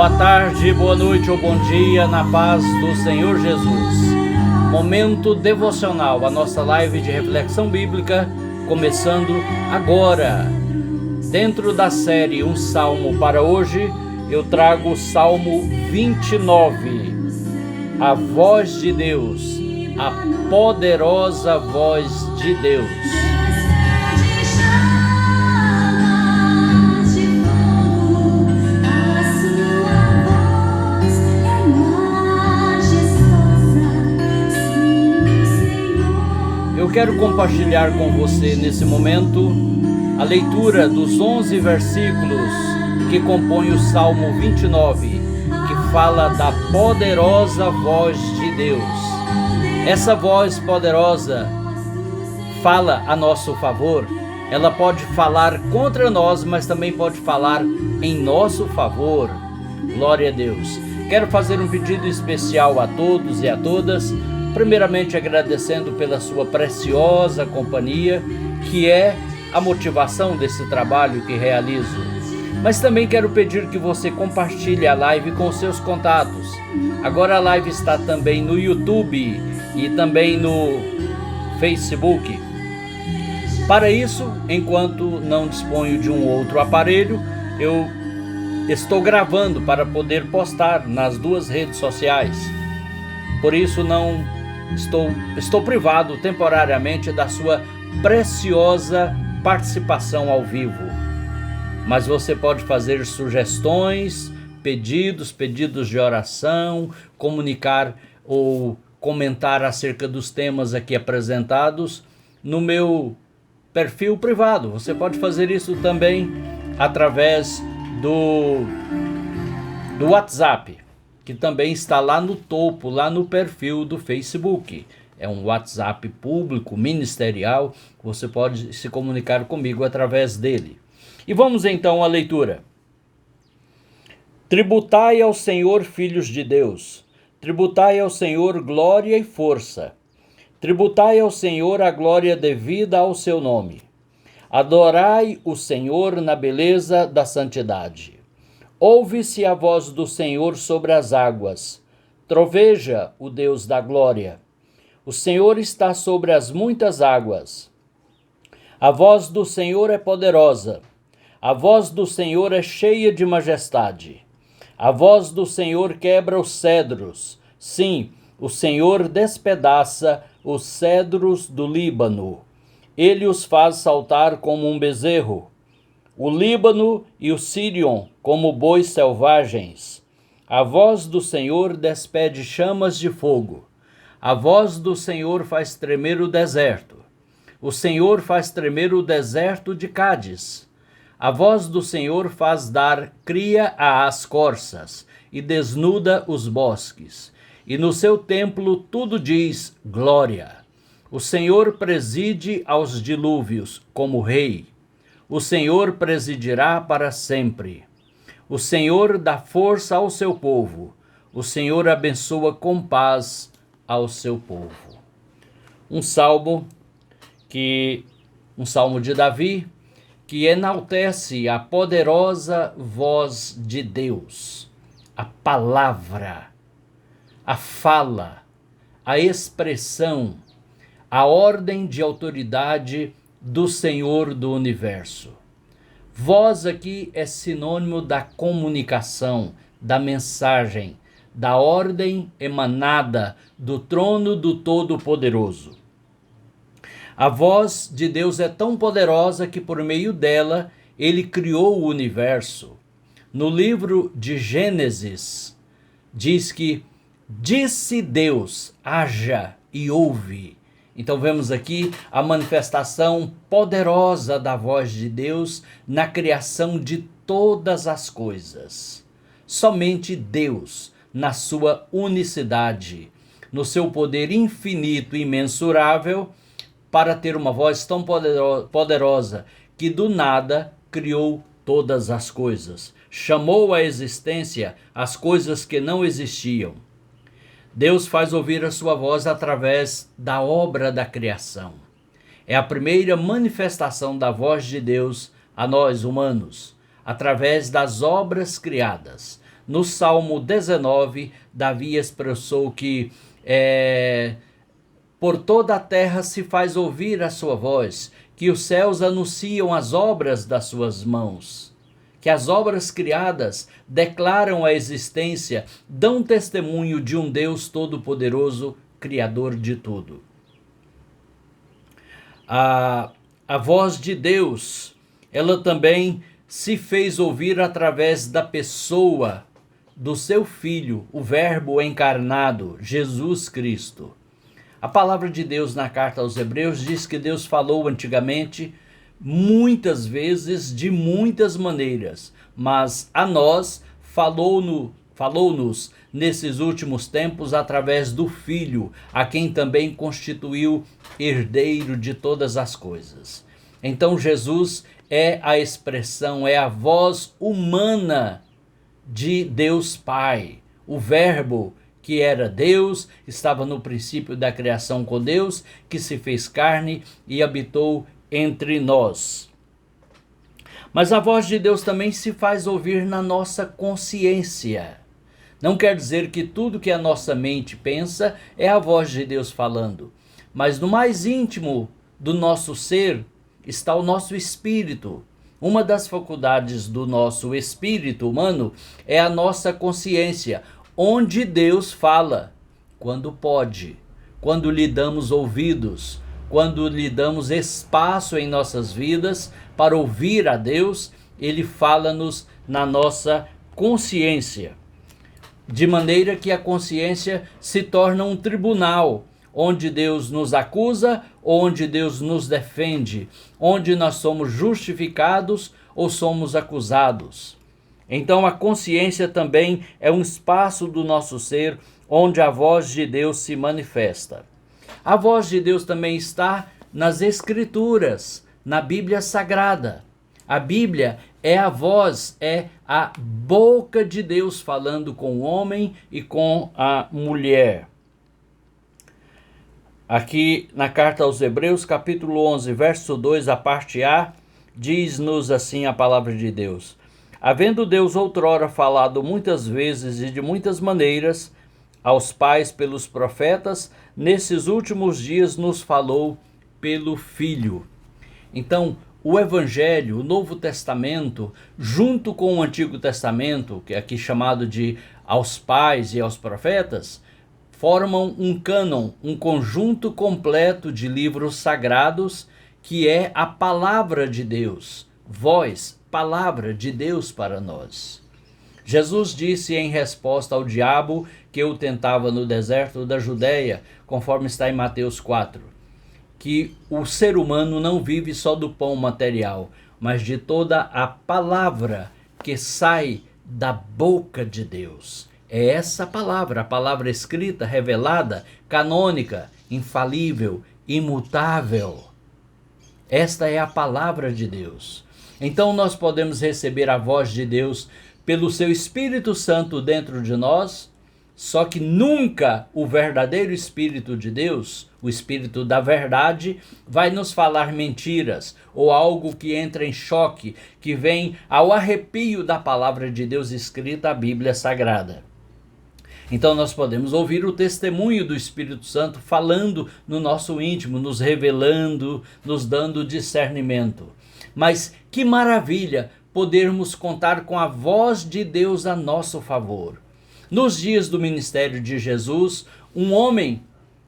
Boa tarde, boa noite ou bom dia na paz do Senhor Jesus. Momento devocional, a nossa live de reflexão bíblica começando agora. Dentro da série Um Salmo para hoje, eu trago o Salmo 29. A voz de Deus, a poderosa voz de Deus. Eu quero compartilhar com você nesse momento a leitura dos 11 versículos que compõem o Salmo 29, que fala da poderosa voz de Deus. Essa voz poderosa fala a nosso favor. Ela pode falar contra nós, mas também pode falar em nosso favor. Glória a Deus. Quero fazer um pedido especial a todos e a todas. Primeiramente agradecendo pela sua preciosa companhia, que é a motivação desse trabalho que realizo. Mas também quero pedir que você compartilhe a live com seus contatos. Agora a live está também no YouTube e também no Facebook. Para isso, enquanto não disponho de um outro aparelho, eu estou gravando para poder postar nas duas redes sociais. Por isso não estou privado temporariamente da sua preciosa participação ao vivo. Mas você pode fazer sugestões, pedidos de oração, comunicar ou comentar acerca dos temas aqui apresentados no meu perfil privado. Você pode fazer isso também através do WhatsApp, que também está lá no topo, lá no perfil do Facebook. É um WhatsApp público, ministerial, você pode se comunicar comigo através dele. E vamos então à leitura. Tributai ao Senhor, filhos de Deus, tributai ao Senhor glória e força, tributai ao Senhor a glória devida ao seu nome. Adorai o Senhor na beleza da santidade. Ouve-se a voz do Senhor sobre as águas. Troveja o Deus da glória. O Senhor está sobre as muitas águas. A voz do Senhor é poderosa. A voz do Senhor é cheia de majestade. A voz do Senhor quebra os cedros. Sim, o Senhor despedaça os cedros do Líbano. Ele os faz saltar como um bezerro. O Líbano e o Sírion como bois selvagens. A voz do Senhor despede chamas de fogo. A voz do Senhor faz tremer o deserto. O Senhor faz tremer o deserto de Cádiz. A voz do Senhor faz dar cria às corças e desnuda os bosques. E no seu templo tudo diz glória. O Senhor preside aos dilúvios como rei. O Senhor presidirá para sempre. O Senhor dá força ao seu povo. O Senhor abençoa com paz ao seu povo. Um salmo de Davi, que enaltece a poderosa voz de Deus, a palavra, a fala, a expressão, a ordem de autoridade do Senhor do Universo. Voz aqui é sinônimo da comunicação, da mensagem, da ordem emanada do trono do Todo-Poderoso. A voz de Deus é tão poderosa que por meio dela ele criou o universo. No livro de Gênesis diz que disse Deus, haja e ouve. Então vemos aqui a manifestação poderosa da voz de Deus na criação de todas as coisas. Somente Deus, na sua unicidade, no seu poder infinito e imensurável, para ter uma voz tão poderosa que do nada criou todas as coisas. Chamou à existência as coisas que não existiam. Deus faz ouvir a sua voz através da obra da criação. É a primeira manifestação da voz de Deus a nós humanos, através das obras criadas, No Salmo 19, Davi expressou que por toda a terra se faz ouvir a sua voz, que os céus anunciam as obras das suas mãos, que as obras criadas declaram a existência, dão testemunho de um Deus todo-poderoso, Criador de tudo. A voz de Deus, ela também se fez ouvir através da pessoa do seu Filho, o Verbo encarnado, Jesus Cristo. A palavra de Deus na carta aos Hebreus diz que Deus falou antigamente muitas vezes, de muitas maneiras, mas a nós falou-nos nesses últimos tempos através do Filho, a quem também constituiu herdeiro de todas as coisas. Então Jesus é a expressão, é a voz humana de Deus Pai, o Verbo que era Deus, estava no princípio da criação com Deus, que se fez carne e habitou entre nós. Mas a voz de Deus também se faz ouvir na nossa consciência. Não quer dizer que tudo que a nossa mente pensa é a voz de Deus falando, mas no mais íntimo do nosso ser está o nosso espírito. Uma das faculdades do nosso espírito humano é a nossa consciência, onde Deus fala, quando pode, quando lhe damos ouvidos, quando lhe damos espaço em nossas vidas para ouvir a Deus, ele fala-nos na nossa consciência. De maneira que a consciência se torna um tribunal, onde Deus nos acusa, onde Deus nos defende, onde nós somos justificados ou somos acusados. Então a consciência também é um espaço do nosso ser onde a voz de Deus se manifesta. A voz de Deus também está nas Escrituras, na Bíblia Sagrada. A Bíblia é a voz, é a boca de Deus falando com o homem e com a mulher. Aqui na carta aos Hebreus, capítulo 11, verso 2, a parte A, diz-nos assim a palavra de Deus: havendo Deus outrora falado muitas vezes e de muitas maneiras aos pais pelos profetas, nesses últimos dias nos falou pelo Filho. Então, o Evangelho, o Novo Testamento, junto com o Antigo Testamento, que é aqui chamado de aos pais e aos profetas, formam um cânon, um conjunto completo de livros sagrados, que é a palavra de Deus, voz, palavra de Deus para nós. Jesus disse em resposta ao diabo que o tentava no deserto da Judeia, conforme está em Mateus 4, que o ser humano não vive só do pão material, mas de toda a palavra que sai da boca de Deus. É essa palavra, a palavra escrita, revelada, canônica, infalível, imutável. Esta é a palavra de Deus. Então nós podemos receber a voz de Deus pelo seu Espírito Santo dentro de nós, só que nunca o verdadeiro Espírito de Deus, o Espírito da verdade, vai nos falar mentiras ou algo que entra em choque, que vem ao arrepio da palavra de Deus escrita, a Bíblia Sagrada. Então nós podemos ouvir o testemunho do Espírito Santo falando no nosso íntimo, nos revelando, nos dando discernimento. Mas que maravilha podermos contar com a voz de Deus a nosso favor. Nos dias do ministério de Jesus, um homem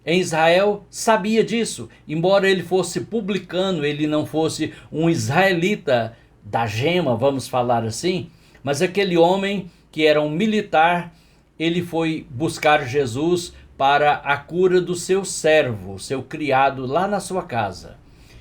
em Israel sabia disso. Embora ele fosse publicano, ele não fosse um israelita da gema, vamos falar assim, mas aquele homem que era um militar, ele foi buscar Jesus para a cura do seu servo, seu criado, lá na sua casa.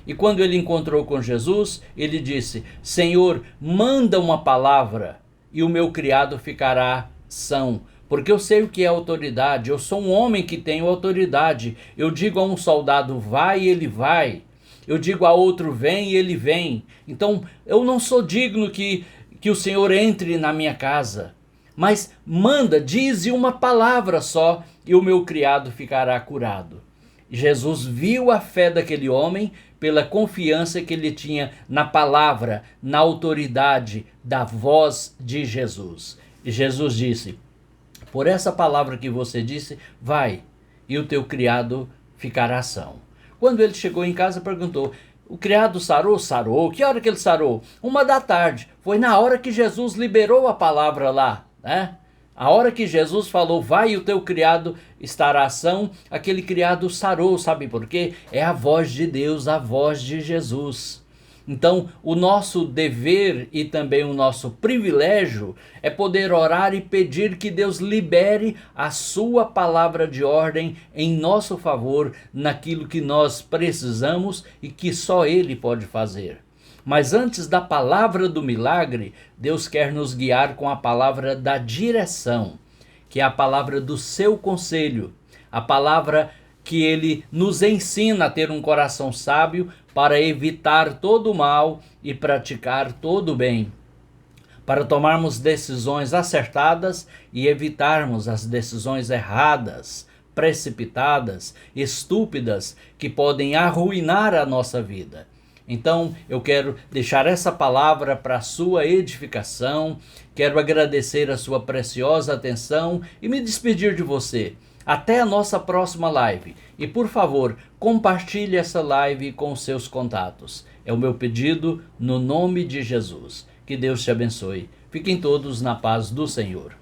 E quando ele encontrou com Jesus, ele disse: Senhor, manda uma palavra e o meu criado ficará são. Porque eu sei o que é autoridade, eu sou um homem que tenho autoridade. Eu digo a um soldado, vai, e ele vai. Eu digo a outro, vem, e ele vem. Então, eu não sou digno que o Senhor entre na minha casa. Mas manda, dize uma palavra só, e o meu criado ficará curado. Jesus viu a fé daquele homem pela confiança que ele tinha na palavra, na autoridade da voz de Jesus. E Jesus disse: por essa palavra que você disse, vai, e o teu criado ficará são. Quando ele chegou em casa, perguntou: o criado sarou? Sarou. Que hora que ele sarou? 1 da tarde. Foi na hora que Jesus liberou a palavra lá, né? A hora que Jesus falou: vai, e o teu criado estará são, aquele criado sarou. Sabe por quê? É a voz de Deus, a voz de Jesus. Então, o nosso dever e também o nosso privilégio é poder orar e pedir que Deus libere a sua palavra de ordem em nosso favor, naquilo que nós precisamos e que só Ele pode fazer. Mas antes da palavra do milagre, Deus quer nos guiar com a palavra da direção, que é a palavra do seu conselho, a palavra que Ele nos ensina a ter um coração sábio para evitar todo o mal e praticar todo o bem, para tomarmos decisões acertadas e evitarmos as decisões erradas, precipitadas, estúpidas, que podem arruinar a nossa vida. Então, eu quero deixar essa palavra para a sua edificação, quero agradecer a sua preciosa atenção e me despedir de você. Até a nossa próxima live. E por favor, compartilhe essa live com seus contatos. É o meu pedido no nome de Jesus. Que Deus te abençoe. Fiquem todos na paz do Senhor.